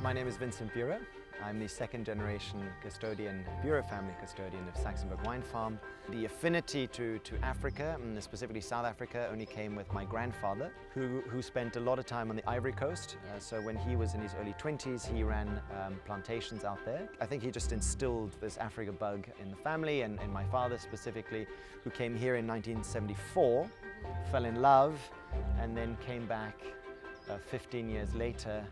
My name is Vincent Bureau. I'm the second generation custodian, Bureau family custodian of Saxenburg Wine Farm. The affinity to Africa, and specifically South Africa, only came with my grandfather, who spent a lot of time on the Ivory Coast. So when he was in his early 20s, he ran plantations out there. I think he just instilled this Africa bug in the family, and my father specifically, who came here in 1974, fell in love, and then came back 15 years later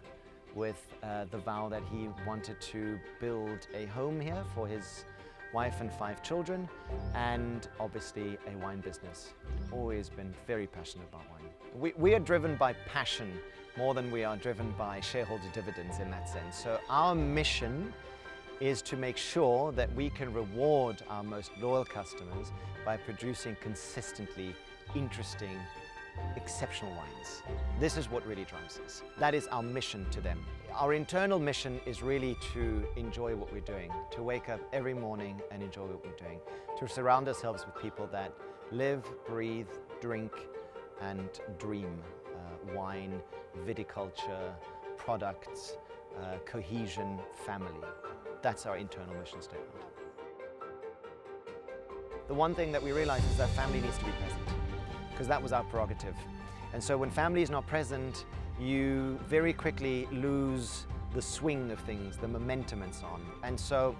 with the vow that he wanted to build a home here for his wife and 5 children, and obviously a wine business. Always been very passionate about wine. We are driven by passion more than we are driven by shareholder dividends in that sense. So our mission is to make sure that we can reward our most loyal customers by producing consistently interesting, exceptional wines. This is what really drives us. That is our mission to them. Our internal mission is really to enjoy what we're doing, to wake up every morning and enjoy what we're doing, to surround ourselves with people that live, breathe, drink, and dream wine, viticulture, products, cohesion, family. That's our internal mission statement. The one thing that we realize is that family needs to be present, because that was our prerogative. And so when family is not present, you very quickly lose the swing of things, the momentum and so on. And so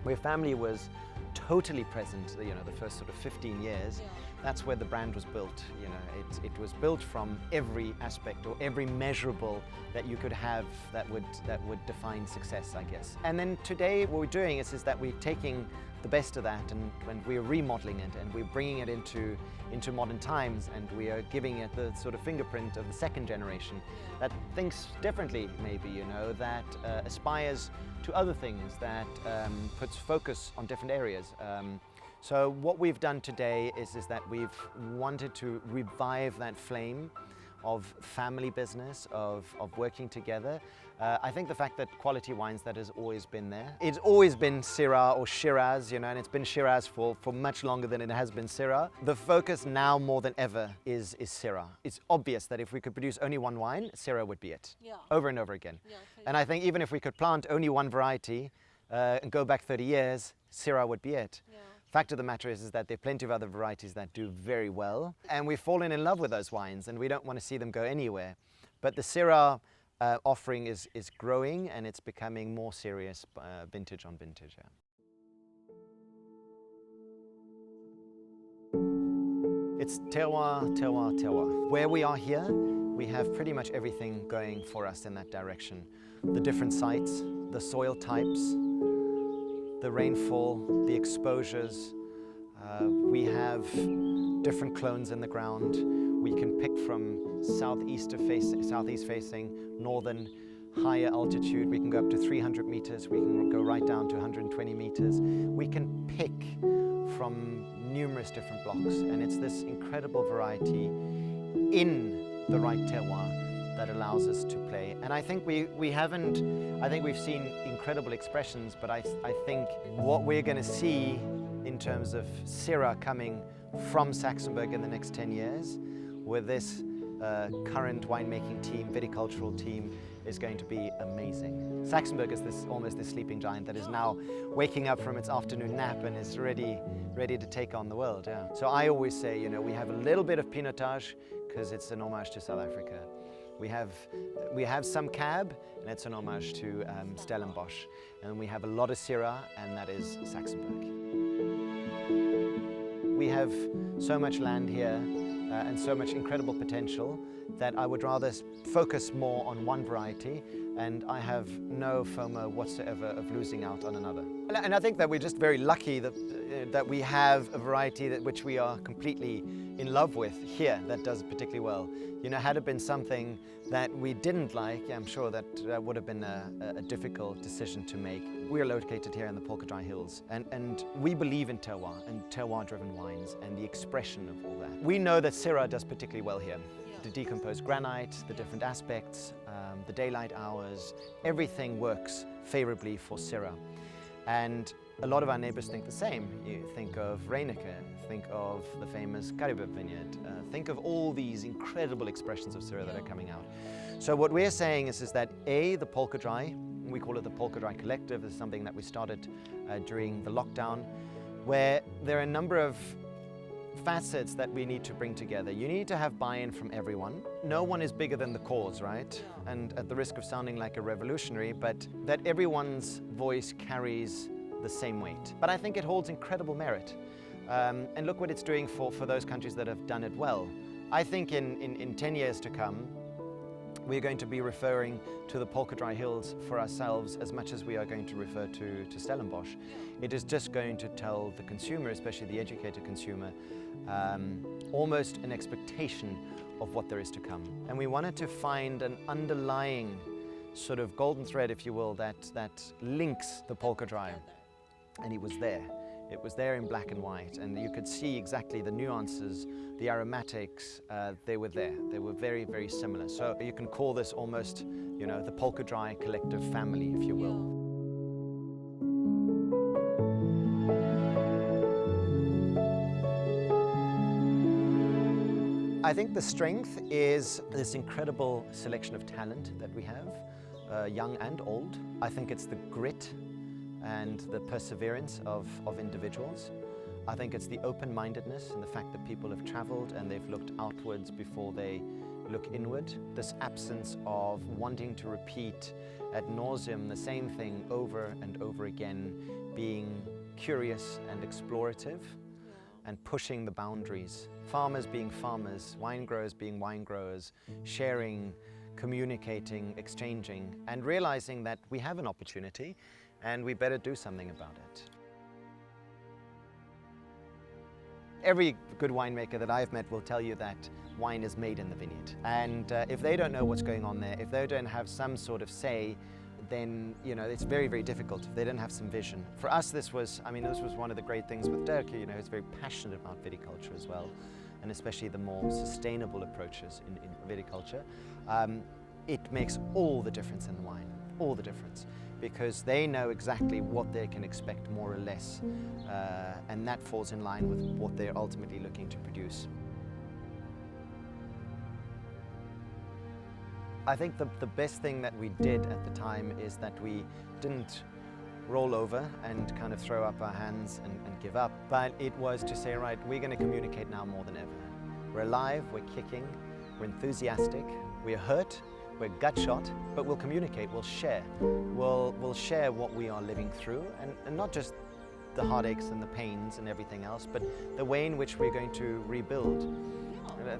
where family was totally present, the first sort of 15 years, that's where the brand was built. It was built from every aspect or every measurable that you could have that would define success, I guess. And then today what we're doing is that we're taking the best of that and we're remodeling it, and we're bringing it into modern times, and we are giving it the sort of fingerprint of the second generation that thinks differently, maybe, that aspires to other things, that puts focus on different areas. So what we've done today is that we've wanted to revive that flame of family business, of working together. I think the fact that quality wines, that has always been there. It's always been Syrah or Shiraz, and it's been Shiraz for much longer than it has been Syrah. The focus now more than ever is Syrah. It's obvious that if we could produce only one wine, Syrah would be it, over and over again. And I think even if we could plant only one variety and go back 30 years, Syrah would be it. Fact of the matter is that there are plenty of other varieties that do very well, and we've fallen in love with those wines, and we don't want to see them go anywhere. But the Syrah offering is growing, and it's becoming more serious vintage on vintage. It's terroir, terroir, terroir. Where we are here, we have pretty much everything going for us in that direction. The different sites, the soil types, the rainfall, the exposures. We have different clones in the ground. We can pick from southeast facing, northern, higher altitude. We can go up to 300 meters. We can go right down to 120 meters. We can pick from numerous different blocks, and it's this incredible variety in the right terroir that allows us to play. And I think we've seen incredible expressions, but I think what we're going to see in terms of Syrah coming from Saxenburg in the next 10 years with this current winemaking team, viticultural team, is going to be amazing. Saxenburg is almost this sleeping giant that is now waking up from its afternoon nap and is ready to take on the world. So I always say, we have a little bit of Pinotage because it's an homage to South Africa. We have some Cab, and it's an homage to Stellenbosch. And we have a lot of Syrah, and that is Saxenburg. We have so much land here and so much incredible potential that I would rather focus more on one variety, and I have no FOMO whatsoever of losing out on another. And I think that we're just very lucky that we have a variety which we are completely in love with here that does particularly well. Had it been something that we didn't like, I'm sure that would have been a difficult decision to make. We are located here in the Polkadri Hills, and we believe in terroir and terroir-driven wines and the expression of all that. We know that Syrah does particularly well here. The decomposed granite, the different aspects, the daylight hours, everything works favorably for Syrah. And a lot of our neighbors think the same. You think of Reineke, think of the famous Karibib vineyard, think of all these incredible expressions of Syrah that are coming out. So what we're saying is that the Polka Dry, we call it the Polka Dry Collective, is something that we started during the lockdown, where there are a number of facets that we need to bring together. You need to have buy-in from everyone. No one is bigger than the cause, right? And at the risk of sounding like a revolutionary, but that everyone's voice carries the same weight. But I think it holds incredible merit. And look what it's doing for those countries that have done it well. I think in 10 years to come, we're going to be referring to the Polka Dry Hills for ourselves as much as we are going to refer to Stellenbosch. It is just going to tell the consumer, especially the educated consumer, almost an expectation of what there is to come. And we wanted to find an underlying sort of golden thread, if you will, that links the Polka Dry. And it was there. It was there in black and white, and you could see exactly the nuances, the aromatics, they were there. They were very, very similar. So you can call this almost, you know, the Polka Dry collective family, if you will. I think the strength is this incredible selection of talent that we have, young and old. I think it's the grit and the perseverance of individuals. I think it's the open-mindedness and the fact that people have traveled and they've looked outwards before they look inward. This absence of wanting to repeat ad nauseum the same thing over and over again, being curious and explorative and pushing the boundaries. Farmers being farmers, wine growers being wine growers, sharing, communicating, exchanging, and realizing that we have an opportunity and we better do something about it. Every good winemaker that I've met will tell you that wine is made in the vineyard. And if they don't know what's going on there, if they don't have some sort of say, then it's very, very difficult if they don't have some vision. For us, this was one of the great things with Dirk. He's very passionate about viticulture as well, and especially the more sustainable approaches in viticulture. It makes all the difference in the wine, all the difference, because they know exactly what they can expect more or less, and that falls in line with what they're ultimately looking to produce. I think the best thing that we did at the time is that we didn't roll over and kind of throw up our hands and give up, but it was to say, right, we're going to communicate now more than ever. We're alive, we're kicking, we're enthusiastic, we're hurt, we're gut shot, but we'll communicate, we'll share. We'll share what we are living through, and not just the heartaches and the pains and everything else, but the way in which we're going to rebuild.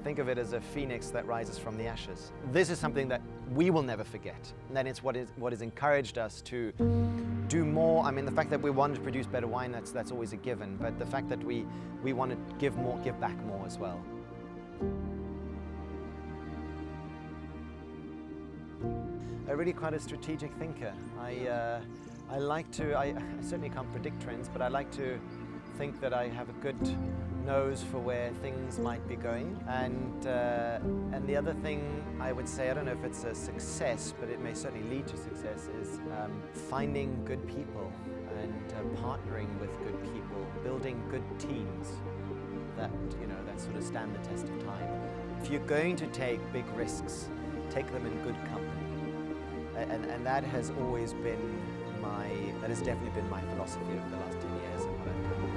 Think of it as a phoenix that rises from the ashes. This is something that we will never forget. And then it's what has encouraged us to do more. I mean, the fact that we want to produce better wine, that's always a given, but the fact that we want to give back more as well. I'm really quite a strategic thinker. I certainly can't predict trends, but I like to think that I have a good nose for where things might be going. And the other thing I would say, I don't know if it's a success, but it may certainly lead to success, is finding good people and partnering with good people, building good teams that sort of stand the test of time. If you're going to take big risks, take them in good company. And that has always been that has definitely been my philosophy over the last 10 years and what I've done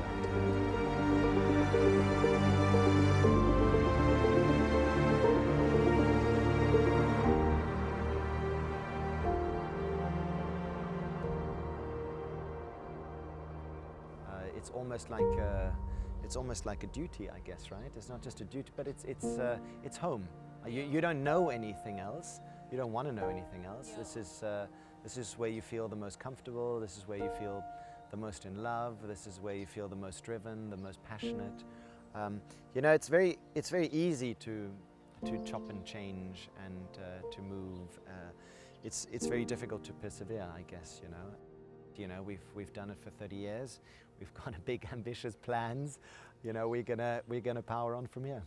it's almost like a duty, I guess, right? It's not just a duty, but it's home. You don't know anything else. You don't want to know anything else. This is where you feel the most comfortable. This is where you feel the most in love. This is where you feel the most driven, the most passionate. It's very easy to chop and change and to move. It's very difficult to persevere, I guess. We've done it for 30 years. We've got big, ambitious plans. We're gonna power on from here.